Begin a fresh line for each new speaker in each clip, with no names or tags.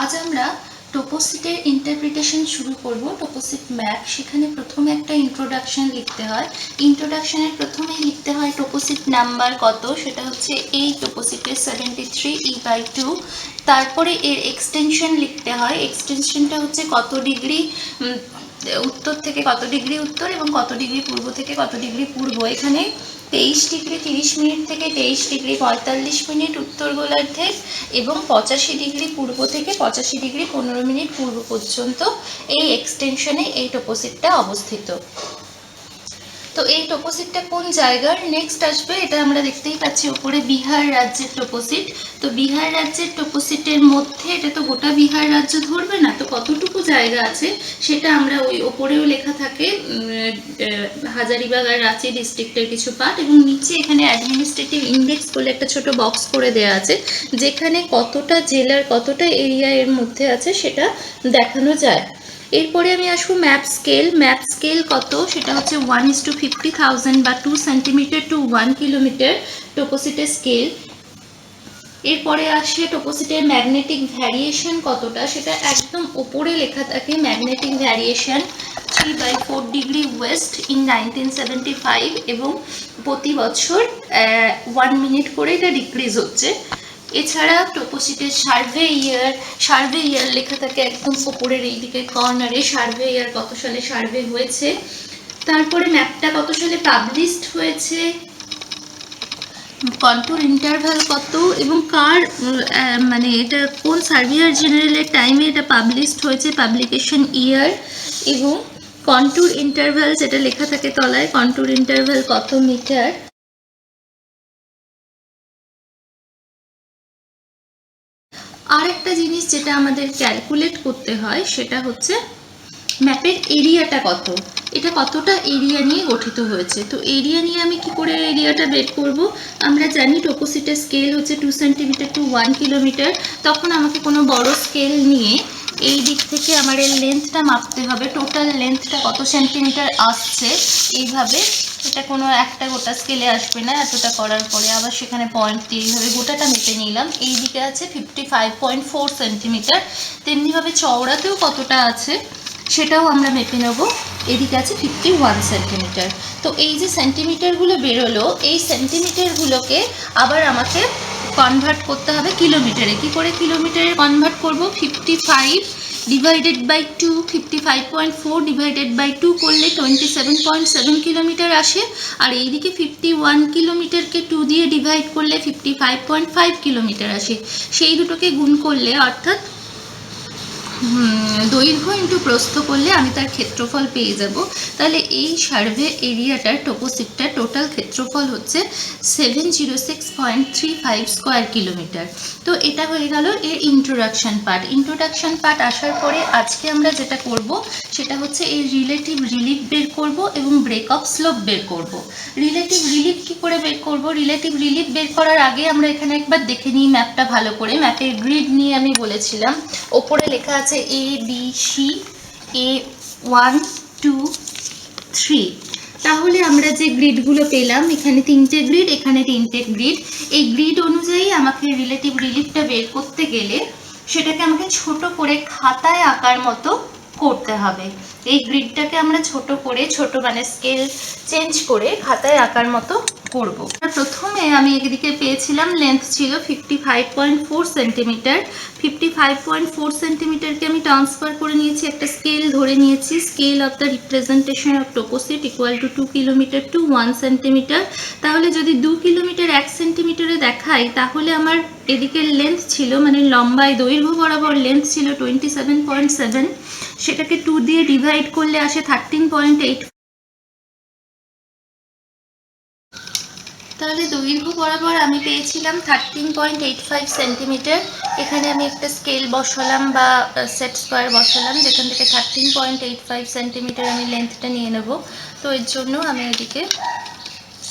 আজ আমরা টোপোসিটের ইন্টারপ্রিটেশন শুরু করব। টোপোসিট ম্যাপ, সেখানে প্রথমে একটা ইন্ট্রোডাকশন লিখতে হয়। ইন্ট্রোডাকশনের প্রথমেই লিখতে হয় টোপোসিট নাম্বার কত, সেটা হচ্ছে এই টোপোসিটের 73E/2। তারপরে এর এক্সটেনশন লিখতে হয়। এক্সটেনশনটা হচ্ছে কত ডিগ্রি উত্তর থেকে কত ডিগ্রি উত্তর এবং কত ডিগ্রি পূর্ব থেকে কত ডিগ্রি পূর্ব। এখানে 23°30' থেকে 23°45' উত্তর গোলার্ধে এবং 85° পূর্ব থেকে 85°15' পূর্ব পর্যন্ত এই এক্সটেনশনে এই টোপোসিটটা অবস্থিত। তো এই টোপোসিটটা কোন জায়গার? নেক্সট আসবে, এটা আমরা দেখতেই পাচ্ছি ওপরে বিহার রাজ্যের টোপোসিট। তো বিহার রাজ্যের টোপোসিটের মধ্যে এটা তো গোটা বিহার রাজ্য ধরবে না, তো কতটুকু জায়গা আছে সেটা আমরা ওই ওপরেও লেখা থাকে হাজারিবাগ আর রাঁচি ডিস্ট্রিক্টের কিছু পার্ট, এবং নিচে এখানে অ্যাডমিনিস্ট্রেটিভ ইন্ডেক্স বলে একটা ছোট বক্স করে দেওয়া আছে, যেখানে কতটা জেলার কতটা এরিয়া এর মধ্যে আছে সেটা দেখানো যায়। এরপরে আমি আসবো ম্যাপ স্কেল। ম্যাপ স্কেল কত, সেটা হচ্ছে 1:50,000 বা 2 সেন্টিমিটার টু 1 কিলোমিটার টোপোসিটের স্কেল। এরপরে আসে টোপোসিটের ম্যাগনেটিক ভ্যারিয়েশন কতটা, সেটা একদম ওপরে লেখা থাকে। ম্যাগনেটিক ভ্যারিয়েশন 3/4° ওয়েস্ট ইন 1975, এবং প্রতি বছর 1 মিনিট করে এটা ডিক্রিজ হচ্ছে। এছাড়া টোপোসিটের সার্ভে ইয়ার লেখা থাকে একদম ওপরের এই দিকে কর্নারে, সার্ভে ইয়ার কত সালে সার্ভে হয়েছে। তারপরে ম্যাপটা কত সালে পাবলিশড হয়েছে, কন্ট্রোল ইন্টারভ্যাল কত, এবং কার মানে এটা কোন সার্ভেয়ার জেনারেলের টাইমে এটা পাবলিশড হয়েছে, পাবলিকেশন ইয়ার, এবং কন্ট্রোল ইন্টারভ্যাল যেটা লেখা থাকে তলায়, কন্ট্রোল ইন্টারভ্যাল কত মিটার। আর একটা জিনিস যেটা আমাদের ক্যালকুলেট করতে হয় সেটা হচ্ছে ম্যাপের এরিয়াটা কত, এটা কতটা এরিয়া নিয়ে গঠিত হয়েছে। তো এরিয়া নিয়ে আমি কি করে এরিয়াটা বের করব? আমরা জানি টোপোসিটের স্কেল হচ্ছে 2 সেন্টিমিটার টু 1 কিলোমিটার। তখন আমাকে কোনো বড় স্কেল নিয়ে এই দিক থেকে আমার এর লেন্থটা মাপতে হবে, টোটাল লেন্থটা কত সেন্টিমিটার আসছে। এইভাবে এটা কোনো একটা গোটা স্কেলে আসবে না, এতটা করার পরে আবার সেখানে পয়েন্ট দিয়ে এইভাবে গোটাটা মেপে নিলাম। এই দিকে আছে 55.4 সেন্টিমিটার। তেমনিভাবে চওড়াতেও কতটা আছে সেটাও আমরা মেপে নেব। এদিকে আছে 51 সেন্টিমিটার। তো এই যে সেন্টিমিটারগুলো বেরোলো, এই সেন্টিমিটারগুলোকে আবার আমাকে কনভার্ট করতে হবে কিলোমিটারে। কি করে কিলোমিটারে কনভার্ট করব? 55 ডিভাইডেড বাই 2, 55.4 ডিভাইডেড বাই 2 করলে 27.7 কিলোমিটার আসে। আর এইদিকে 51 কিলোমিটারকে 2 দিয়ে ডিভাইড করলে 55.5 কিলোমিটার আসে। সেই দুটোকে গুণ করলে, অর্থাৎ দৈর্ঘ্য ইন্টু প্রস্থ করলে আমি তার ক্ষেত্রফল পেয়ে যাব। তাহলে এই সার্ভে এরিয়াটার টোপোসিটটার টোটাল ক্ষেত্রফল হচ্ছে 706.35 স্কোয়ার কিলোমিটার। তো এটা হয়ে গেল এর ইন্ট্রোডাকশন পার্ট। আসার পরে আজকে আমরা যেটা করব সেটা হচ্ছে এর রিলেটিভ রিলিফ বের করব এবং ব্রেক অফ স্লোপ বের করব। রিলেটিভ রিলিফ কি করে বের করব? রিলেটিভ রিলিফ বের করার আগে আমরা এখানে একবার দেখে নিই ম্যাপটা ভালো করে। ম্যাপের গ্রিড নিয়ে আমি বলেছিলাম, ওপরে লেখা আছে ABC, A1 2 3। তাহলে আমরা যে গ্রিডগুলো পেলাম, এখানে 3টে গ্রিড, এখানে 3টে গ্রিড। এই গ্রিড অনুযায়ী আমাকে রিলেটিভ রিলিফটা বের করতে গেলে সেটাকে আমাকে ছোট করে খাতায় আঁকার মতো করতে হবে। এই গ্রিডটাকে আমরা ছোট করে, মানে স্কেল চেঞ্জ করে খাতায় আঁকার মতো করব। প্রথমে আমি এদিকে পেয়েছিলাম লেন্থ ছিল 55.4 সেন্টিমিটার। 55.4 সেন্টিমিটারকে আমি ট্রান্সফার করে নিয়েছি, একটা স্কেল ধরে নিয়েছি। Scale of the representation of toposheet equal to 2 kilometre to 1 centimetre. তাহলে যদি 2 কিলোমিটার 1 সেন্টিমিটারে দেখাই, তাহলে আমার এদিকের লেন্থ ছিল, মানে লম্বায় দৈর্ঘ্য বরাবর লেন্থ ছিল 27.7। সেটাকে 2 দিয়ে ডিভাইড করলে আসে 13.8। তাহলে দৈর্ঘ্য বরাবর আমি পেয়েছিলাম 13.85 সেন্টিমিটার। এখানে আমি একটা স্কেল বসালাম বা সেট স্কোয়ার বসালাম, যেখান থেকে 13.85 সেন্টিমিটার আমি লেন্থটা নিয়ে নেব। তো এর জন্য আমি এদিকে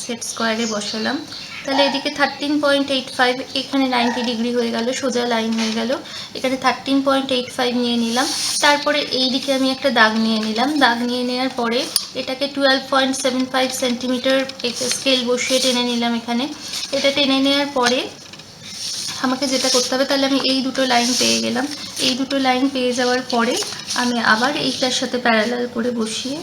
সেট স্কোয়ারে বসালাম। তাহলে এদিকে 13.85, এখানে 90 ডিগ্রি হয়ে গেল, সোজা লাইন হয়ে গেল। এখানে 13.85 নিয়ে নিলাম। তারপরে এই দিকে আমি একটা দাগ নিয়ে নিলাম। দাগ নিয়ে নেওয়ার পরে এটাকে 12.75 সেন্টিমিটার স্কেল বসিয়ে টেনে নিলাম। এখানে এটা টেনে নেওয়ার পরে আমাকে যেটা করতে হবে, তাহলে আমি এই দুটো লাইন পেয়ে গেলাম। এই দুটো লাইন পেয়ে যাওয়ার পরে আমি আবার এইটার সাথে প্যারালাল করে বসিয়ে,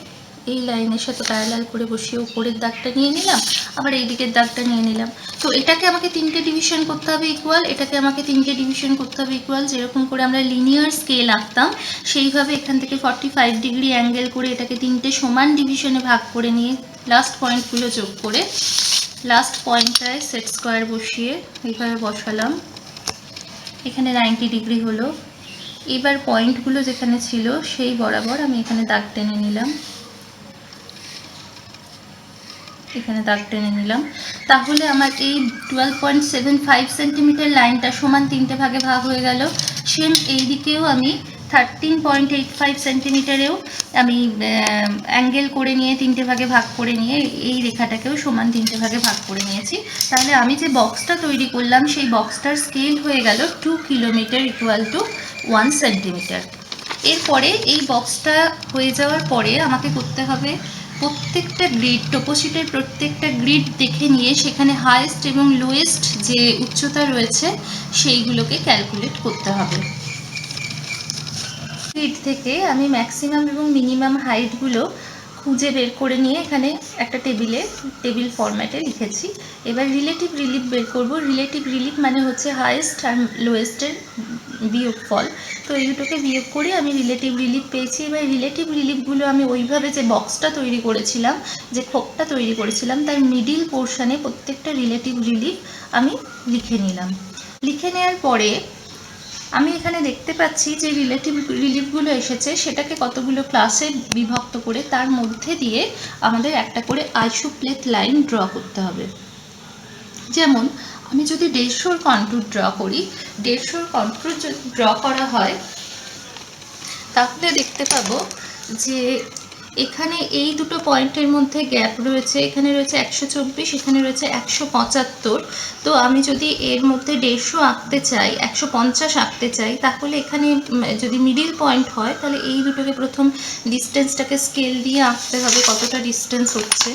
এই লাইনের সাথে প্যারালাল করে বসিয়ে উপরের দাগটা নিয়ে নিলাম, আবার এই দিকের দাগটা নিয়ে নিলাম। তো এটাকে আমাকে তিনটে ডিভিশন করতে হবে ইকুয়াল, এটাকে আমাকে তিনটে ডিভিশন করতে হবে ইকুয়াল। যেরকম করে আমরা লিনিয়ার স্কেল আঁকতাম সেইভাবে এখান থেকে 45 ডিগ্রি অ্যাঙ্গেল করে এটাকে তিনটে সমান ডিভিশনে ভাগ করে নিয়ে লাস্ট পয়েন্টগুলো যোগ করে লাস্ট পয়েন্টটায় সেট স্কোয়ার বসিয়ে এইভাবে বসালাম। এখানে 90 ডিগ্রি হলো। এবার পয়েন্টগুলো যেখানে ছিল সেই বরাবর আমি এখানে দাগ টেনে নিলাম, এখানে দাগ টেনে নিলাম। তাহলে আমার এই 12.75 সেন্টিমিটার লাইনটা সমান তিনটে ভাগে ভাগ হয়ে গেল। সেম এই দিকেও আমি 13.85 সেন্টিমিটারেও আমি অ্যাঙ্গেল করে নিয়ে তিনটে ভাগে ভাগ করে নিয়ে এই রেখাটাকেও সমান তিনটে ভাগে ভাগ করে নিয়েছি। তাহলে আমি যে বক্সটা তৈরি করলাম সেই বক্সটার স্কেল হয়ে গেল 2 কিলোমিটার ইকুয়াল টু 1 সেন্টিমিটার। এরপরে এই বক্সটা হয়ে যাওয়ার পরে আমাকে করতে হবে প্রত্যেকটা গ্রিড, টোপোশিটের প্রত্যেকটা গ্রিড দেখে নিয়ে সেখানে হাইয়েস্ট এবং লোয়েস্ট যে উচ্চতা রয়েছে সেইগুলোকে ক্যালকুলেট করতে হবে। গ্রিড থেকে আমি ম্যাক্সিমাম এবং মিনিমাম হাইটগুলো খুঁজে বের করে নিয়ে এখানে একটা টেবিল ফরম্যাটে লিখেছি। এবার রিলেটিভ রিলিফ বের করব। রিলেটিভ রিলিফ মানে হচ্ছে হাইয়েস্ট আর লোয়েস্টের বিয়োগফল। তো এই দুটোকে বিয়োগ করে আমি রিলেটিভ রিলিফ পেয়েছি। এবার রিলেটিভ রিলিফগুলো আমি ওইভাবে যে বক্সটা তৈরি করেছিলাম, যে খোপটা তৈরি করেছিলাম, তার মিডিল পোর্শনে প্রত্যেকটা রিলেটিভ রিলিফ আমি লিখে নিলাম। লিখে নেওয়ার পরে আমি এখানে দেখতে পাচ্ছি যে রিলেটিভ রিলিফগুলো এসেছে সেটাকে কতগুলো ক্লাসে বিভক্ত করে তার মধ্যে দিয়ে আমাদের একটা করে আইসোপ্লেট লাইন ড্র করতে হবে। যেমন আমি যদি 150 কন্ট্যুর ড্র করি, 150 কন্ট্যুর যদি ড্র করা হয় তাহলে দেখতে পাবো যে এখানে এই দুটো পয়েন্টের মধ্যে গ্যাপ রয়েছে, এখানে রয়েছে 124, এখানে রয়েছে 175। তো আমি যদি এর মধ্যে 150 আঁকতে চাই, 150 আঁকতে চাই, তাহলে এখানে যদি মিডিল পয়েন্ট হয় তাহলে এই দুটোকে প্রথম ডিস্টেন্সটাকে স্কেল দিয়ে আঁকতে হবে কতটা ডিস্টেন্স হচ্ছে।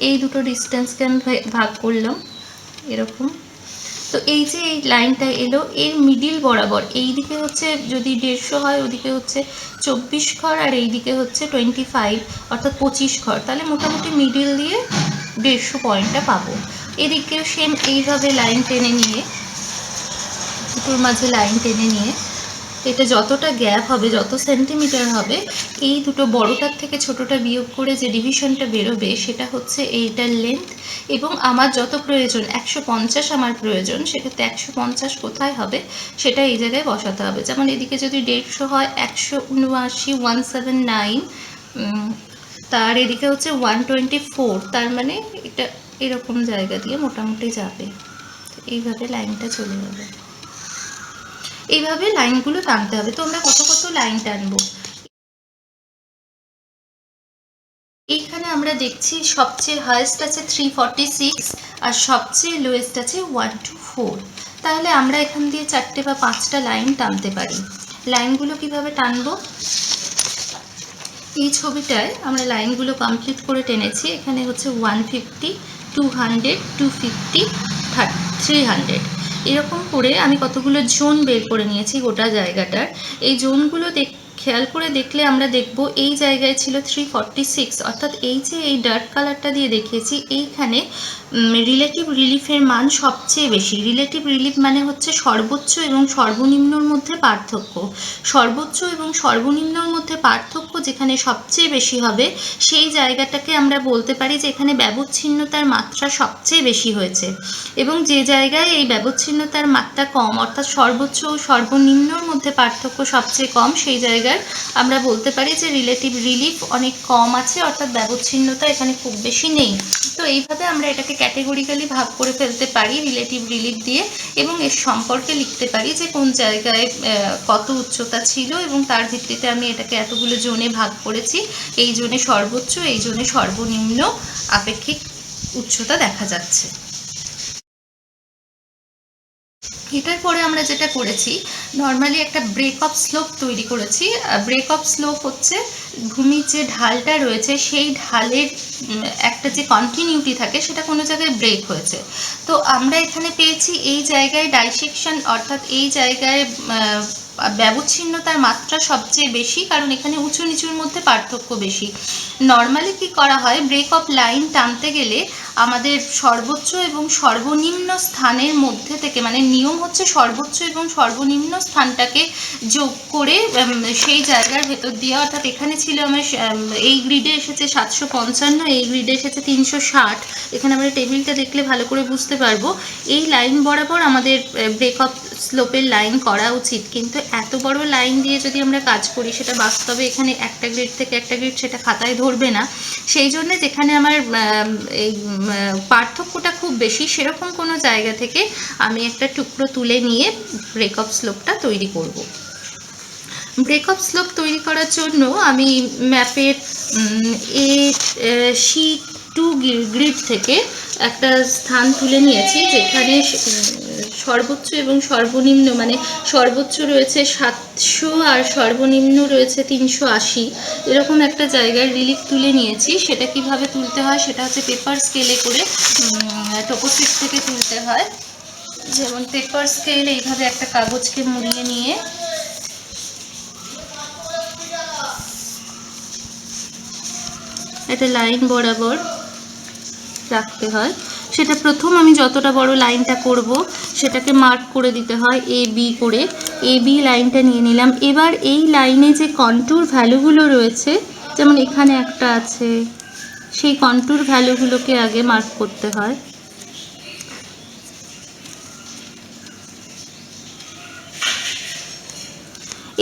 এই দুটো ডিস্টেন্সকে আমি ভাগ করলাম এরকম। তো এই যে এই লাইনটা এলো এর মিডিল বরাবর, এই দিকে হচ্ছে যদি 150 হয় ওদিকে হচ্ছে 24 ঘর আর এই দিকে হচ্ছে 25 অর্থাৎ 25 ঘর, তাহলে মোটামুটি মিডিল দিয়ে 150 পয়েন্টটা পাবো। এদিকেও সেম এইভাবে লাইন টেনে নিয়ে, দুটোর মাঝে লাইন টেনে নিয়ে এটা যতটা গ্যাপ হবে, যত সেন্টিমিটার হবে, এই দুটো বড়টার থেকে ছোটটা বিয়োগ করে যে ডিভিশনটা বেরোবে সেটা হচ্ছে এইটার লেন্থ। এবং আমার যত প্রয়োজন 150 আমার প্রয়োজন, সেক্ষেত্রে 150 কোথায় হবে সেটা এই জায়গায় বসাতে হবে। যেমন এদিকে যদি 150 হয় 179, 179, তার এদিকে হচ্ছে 124, তার মানে এটা এরকম জায়গা দিয়ে মোটামুটি যাবে। এইভাবে লাইনটা চলে যাবে। এইভাবে লাইনগুলো টানতে হবে। তো আমরা কত কত লাইন টানবো এইখানে আমরা দেখছি সবচেয়ে হাইয়েস্ট আছে 346 আর সবচেয়ে লোয়েস্ট আছে 124। তাহলে আমরা এখান দিয়ে 4টে বা 5টা লাইন টানতে পারি। লাইনগুলো কিভাবে টানবো, এই ছবিটায় আমরা লাইনগুলো কমপ্লিট করে টেনেছি। এখানে হচ্ছে 150, 200, 250, 300 এরকম করে আমি কতগুলো জোন বের করে নিয়েছি গোটা জায়গাটার। এই জোনগুলো খেয়াল করে দেখলে আমরা দেখব এই জায়গায় ছিল 346, অর্থাৎ এই যে এই ডার্ক কালারটা দিয়ে দেখিয়েছি এইখানে রিলেটিভ রিলিফের মান সবচেয়ে বেশি। রিলেটিভ রিলিফ মানে হচ্ছে সর্বোচ্চ এবং সর্বনিম্নর মধ্যে পার্থক্য। সর্বোচ্চ এবং সর্বনিম্নর মধ্যে পার্থক্য যেখানে সবচেয়ে বেশি হবে সেই জায়গাটাকে আমরা বলতে পারি যে এখানে ব্যবচ্ছিন্নতার মাত্রা সবচেয়ে বেশি হয়েছে। এবং যে জায়গায় এই ব্যবচ্ছিন্নতার মাত্রা কম, অর্থাৎ সর্বোচ্চ ও সর্বনিম্নর মধ্যে পার্থক্য সবচেয়ে কম, সেই জায়গায় আমরা বলতে পারি যে রিলেটিভ রিলিফ অনেক কম আছে, অর্থাৎ ব্যবচ্ছিন্নতা এখানে খুব বেশি নেই। তো এইভাবে আমরা এটাকে ক্যাটেগরিক্যালি ভাগ করে ফেলতে পারি রিলেটিভ রিলিফ দিয়ে, এবং এর সম্পর্কে লিখতে পারি যে কোন জায়গায় কত উচ্চতা ছিল এবং তার ভিত্তিতে আমি এটাকে এতগুলো জোনে ভাগ করেছি। এই জোনে সর্বোচ্চ, এই জোনে সর্বনিম্ন আপেক্ষিক উচ্চতা দেখা যাচ্ছে। এটার পরে আমরা যেটা করেছি, নর্মালি একটা ব্রেক অফ স্লোপ তৈরি করেছি। ব্রেক অফ স্লোপ হচ্ছে ভূমির যে ঢালটা রয়েছে সেই ঢালের একটা যে কন্টিনিউটি থাকে সেটা কোনো জায়গায় ব্রেক হয়েছে। তো আমরা এখানে পেয়েছি এই জায়গায় ডাইসেকশন, অর্থাৎ এই জায়গায় ব্যবচ্ছিন্নতার মাত্রা সবচেয়ে বেশি, কারণ এখানে উঁচু নিচুর মধ্যে পার্থক্য বেশি। নর্মালি কি করা হয়, ব্রেক অফ লাইন টানতে গেলে আমাদের সর্বোচ্চ এবং সর্বনিম্ন স্থানের মধ্যে থেকে, মানে নিয়ম হচ্ছে সর্বোচ্চ এবং সর্বনিম্ন স্থানটাকে যোগ করে সেই জায়গার ভেতর দিয়ে, অর্থাৎ এখানে ছিল আমার এই গ্রিডে এসেছে 755, এই গ্রিডে এসেছে 360। এখানে আমরা টেবিলটা দেখলে ভালো করে বুঝতে পারবো। এই লাইন বরাবর আমাদের ব্রেক অফ স্লোপের লাইন করা উচিত, কিন্তু এত বড় লাইন দিয়ে যদি আমরা কাজ করি সেটা বাস্তবে এখানে একটা গ্রিড থেকে একটা গ্রিড সেটা খাতায় ধরবে না। সেই জন্য যেখানে আমার এই পার্থক্যটা খুব বেশি সেরকম কোনো জায়গা থেকে আমি একটা টুকরো তুলে নিয়ে ব্রেক অফ স্লোপটা তৈরি করব। ব্রেক অফ স্লোপ তৈরি করার জন্য আমি ম্যাপের C2 গ্রিড থেকে একটা স্থান তুলে নিয়েছি, যেখানে সর্বোচ্চ এবং সর্বনিম্ন, মানে সর্বোচ্চ রয়েছে 700 আর সর্বনিম্ন রয়েছে 380, এরকম একটা জায়গায় রিলিফ তুলে নিয়েছি। সেটা কিভাবে তুলতে হয় সেটা হচ্ছে পেপার স্কেলে করে টোপোসিট থেকে তুলতে হয়। যেমন পেপার স্কেল এইভাবে একটা কাগজকে মুড়িয়ে নিয়ে একটা লাইন বরাবর রাখতে হয়। সেটা প্রথম আমি যতটা বড় লাইনটা করব সেটাকে মার্ক করে দিতে হয় AB করে। AB লাইনটা নিয়ে নিলাম। এবার এই লাইনে যে কন্ট্যুর ভ্যালুগুলো রয়েছে, যেমন এখানে একটা আছে, সেই কন্ট্যুর ভ্যালুগুলোকে আগে মার্ক করতে হয়।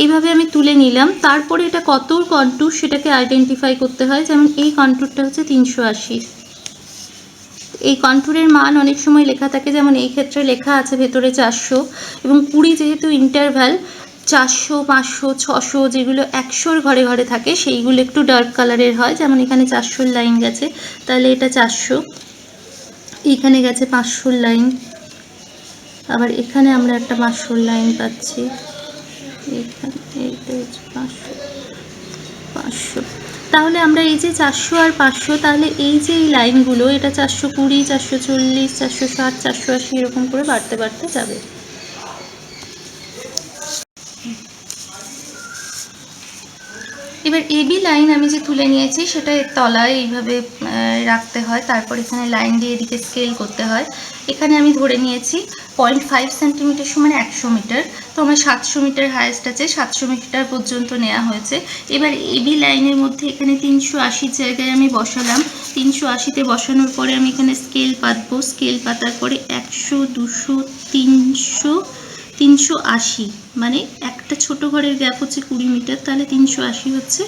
এইভাবে আমি তুলে নিলাম। তারপরে এটা কত কন্ট্যুর সেটাকে আইডেন্টিফাই করতে হয়। যেমন এই কন্ট্যুরটা হচ্ছে 380। এই কন্ট্যুরের মান অনেক সময় লেখা থাকে, যেমন এই ক্ষেত্রে লেখা আছে ভেতরে 400, এবং 20 যেহেতু ইন্টারভ্যাল, 400, 500, 600 যেগুলো 100-র ঘরে ঘরে থাকে সেইগুলো একটু ডার্ক কালারের হয়। যেমন এখানে 400-র লাইন গেছে, তাহলে এটা 400। এখানে গেছে 500-র লাইন, আবার এখানে আমরা একটা 500-র লাইন পাচ্ছি। এখানে এইটা হচ্ছে 500, 500। তাহলে আমরা এই যে 400 আর 500, তাহলে এই যে এই লাইনগুলো, এটা 420, 440, 460, 480 এরকম করে বাড়তে বাড়তে যাবে। এবার AB লাইন আমি যে তুলে নিয়েছি সেটা এর তলায় এইভাবে রাখতে হয়। তারপর এখানে লাইন দিয়ে এদিকে স্কেল করতে হয়। এখানে আমি ধরে নিয়েছি 0.5 সেন্টিমিটার সমান 100 মিটার। তো আমার 700 মিটার হাইয়েস্ট আছে, 700 মিটার পর্যন্ত নেওয়া হয়েছে। এবার AB লাইনের মধ্যে এখানে 380 জায়গায় আমি বসালাম। 380-তে বসানোর পরে আমি এখানে স্কেল পাতবো। স্কেল পাতার পরে 100, 200, 300, 380, মানে একটা ছোট ঘরের গ্যাপ হচ্ছে 20 মিটার, তাহলে 380 হচ্ছে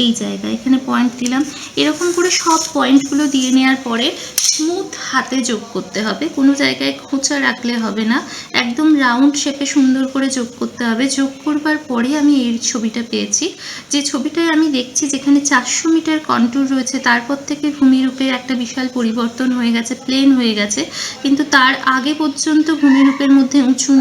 এই জায়গায়। এখানে পয়েন্ট দিলাম। এরকম করে সব পয়েন্টগুলো দিয়ে নেওয়ার পরে স্মুথ হাতে যোগ করতে হবে, কোনো জায়গায় খোঁচা রাখলে হবে না, একদম রাউন্ড শেপে সুন্দর করে যোগ করতে হবে। যোগ করবার পরে আমি এই ছবিটা পেয়েছি, যে ছবিটায় আমি দেখছি যেখানে 400 মিটার কন্ট্যুর রয়েছে, তারপর থেকে ভূমিরূপের একটা বিশাল পরিবর্তন হয়ে গেছে, প্লেন হয়ে গেছে, কিন্তু তার আগে পর্যন্ত ভূমিরূপের মধ্যে উঁচু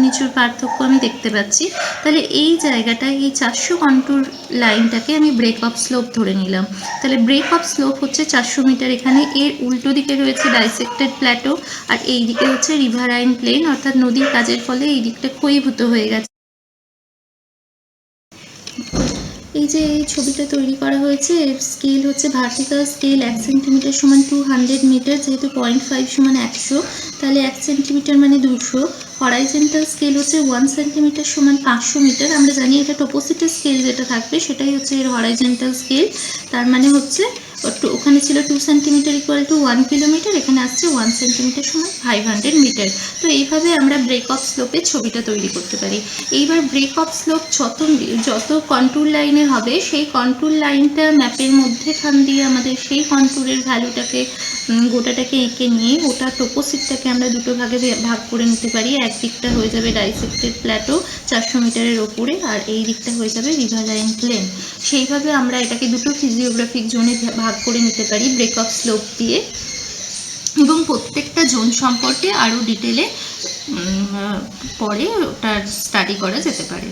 নিচুর পার্থক্য আমি দেখতে পাচ্ছি। তাহলে এই জায়গাটায় এই 400 কন্ট্যুর লাইনটাকে আমি ব্রেক অফ স্লোপ ধরে নিলাম। তাহলে ব্রেক অফ স্লোপ হচ্ছে 400 মিটার। এখানে এর উল্টো দিকে রয়েছে ডাইসেক্টেড প্ল্যাটো, আর এই দিকে হচ্ছে রিভারাইন প্লেন, অর্থাৎ নদীর কাজের ফলে এই দিকটা ক্ষয়ীভূত হয়ে গেছে। এই যে এই ছবিটা তৈরি করা হয়েছে, স্কেল হচ্ছে ভার্টিক্যাল স্কেল 1 সেন্টিমিটার সমান 200 মিটার, যেহেতু 0.5 সমান 100, তাহলে 1 সেন্টিমিটার মানে 200। হরাইজেন্টাল স্কেল হচ্ছে 1 সেন্টিমিটার সমান 500 মিটার। আমরা জানি এটা টোপোসিটের স্কেল যেটা থাকবে সেটাই হচ্ছে এর হরাইজেন্টাল স্কেল। তার মানে হচ্ছে ওখানে ছিল 2 সেন্টিমিটার ইকুয়াল টু 1 কিলোমিটার, এখানে আসছে 1 সেন্টিমিটার সমান 500 মিটার। তো এইভাবে আমরা ব্রেক অফ স্লোপের ছবিটা তৈরি করতে পারি। এইবার ব্রেক অফ স্লোপ যত কন্ট্যুর লাইনে হবে, সেই কন্ট্যুর লাইনটা ম্যাপের মধ্যেখান দিয়ে আমাদের সেই কন্ট্যুরের ভ্যালুটাকে গোটাটাকে এঁকে নিয়ে গোটা টোপোসিটটাকে আমরা দুটো ভাগে ভাগ করে নিতে পারি। এক দিকটা হয়ে যাবে ডাইসেক্টেড প্ল্যাটো 400 মিটারের ওপরে, আর এই দিকটা হয়ে যাবে রিভারাইন প্লেন। সেইভাবে আমরা এটাকে দুটো ফিজিওগ্রাফিক জোনে ভাগ করে নিতে পারি ব্রেক অফ স্লোপ দিয়ে, এবং প্রত্যেকটা জোন সম্পর্কে আরও ডিটেলে
পরে ওটার স্টাডি করা যেতে পারে।